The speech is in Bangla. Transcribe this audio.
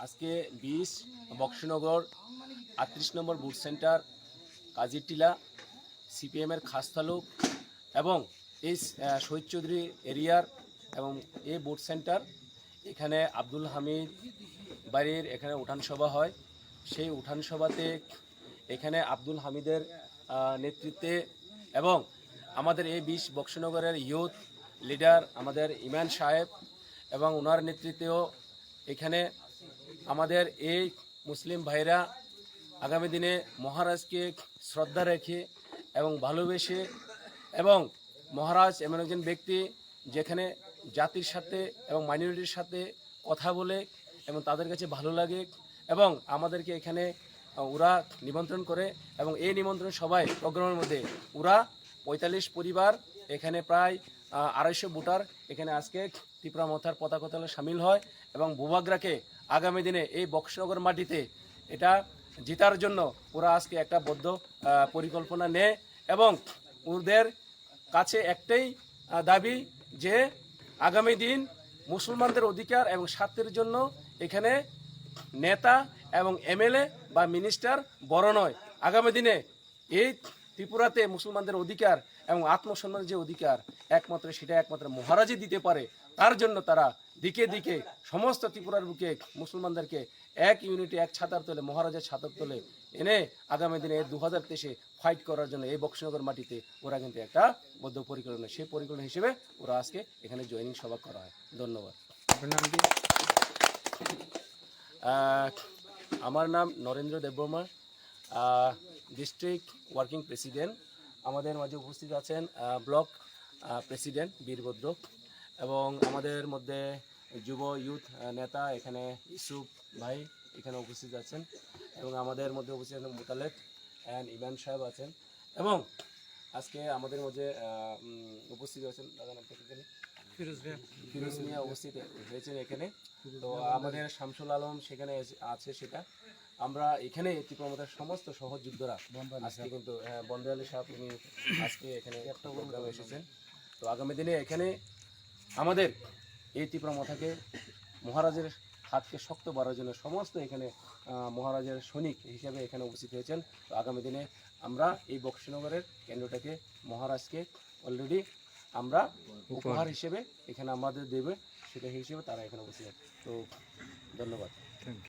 আজকে 20 বক্সনগর 38 নম্বর বুথ সেন্টার কাজিরটিলা সিপিএমের খাস তালুক এবং এই শহীদ চৌধুরী এরিয়ার এবং এই বুথ সেন্টার এখানে আব্দুল হামিদ বাড়ির এখানে উঠান সভা হয়। সেই উঠান সভাতে এখানে আব্দুল হামিদের নেতৃত্বে এবং আমাদের এই 20 বক্সনগরের ইউথ লিডার আমাদের ইমান সাহেব এবং ওনার নেতৃত্বেও এখানে আমাদের এই মুসলিম ভাইরা আগামী দিনে মহারাজকে শ্রদ্ধা রেখে এবং ভালোবেসে এবং মহারাজ এমন একজন ব্যক্তি যেখানে জাতির সাথে এবং মাইনরিটির সাথে কথা বলে এবং তাদের কাছে ভালো লাগে এবং আমাদেরকে এখানে ওরা নিমন্ত্রণ করে এবং এই নিমন্ত্রণ সবাই প্রোগ্রামের মধ্যে ওরা 45 পরিবার এখানে প্রায় 250 ভোটার এখানে আজকে ত্রিপুরা মথার পতাকা তলে সামিল হয় এবং ভূভাগরাকে আগামী দিনে এই বক্সনগর মাটিতে এটা জেতার জন্য ওরা আজকে একটা বদ্ধ পরিকল্পনা নেয় এবং ওদের কাছে একটাই দাবি যে আগামী দিন মুসলমানদের অধিকার এবং স্বার্থের জন্য এখানে নেতা এবং এমএলএ বা মিনিস্টার বড় নয়। আগামী দিনে এই ত্রিপুরাতে মুসলমানদের অধিকার এবং আত্মসম্মানের যে অধিকার একমাত্র মহারাজই দিতে পারে। তার জন্য তারা দিকে দিকে সমস্ত ত্রিপুরার বুকে মুসলমানদেরকে এক ইউনিটি এক ছাতার তলে মহারাজের ছাতার তলে এনে আগামী দিনে 2023-এ ফাইট করার জন্য এই বক্সনগর মাটিতে ওরা কিন্তু একটা বদ্ধ পরিকল্পনা সেই পরিকল্পনা হিসেবে ওরা আজকে এখানে জয়েনিং সভা করা হয়। ধন্যবাদ। আমার নাম Narendra Debbarma, district working president. আমাদের মাঝে উপস্থিত আছেন ব্লক প্রেসিডেন্ট বীরভদ্র এবং আমাদের মধ্যে যুব ইউথ নেতা এখানে ইসুফ ভাই এখানে উপস্থিত আছেন এবং আমাদের মধ্যে উপস্থিত আছেন মোতালেব অ্যান্ড ইমান সাহেব আছেন এবং আজকে আমাদের মধ্যে উপস্থিত আছেন দাদা নাম ফিরোজ মিয়া উপস্থিত হয়েছেন এখানে। তো আমাদের শামসুল আলম সেখানে আছে। সেটা আমরা এখানে ত্রিপুরা মথার সমস্ত সহযোদ্ধারা আজকে কিন্তু বন্দে আলী সাহেব উনি আজকে এখানে একটা প্রোগ্রামে এসেছেন। তো আগামী দিনে এখানে আমাদের এই ত্রিপুরা মথাকে মহারাজের হাতকে শক্ত বাড়ার জন্য সমস্ত এখানে মহারাজের সৈনিক হিসেবে এখানে উপস্থিত হয়েছেন। তো আগামী দিনে আমরা এই বক্সনগরের কেন্দ্রটাকে মহারাজকে অলরেডি আমরা উপহার হিসেবে এখানে আমাদের দেবে সেটা হিসেবে তারা এখানে উপস্থিত। তো ধন্যবাদ।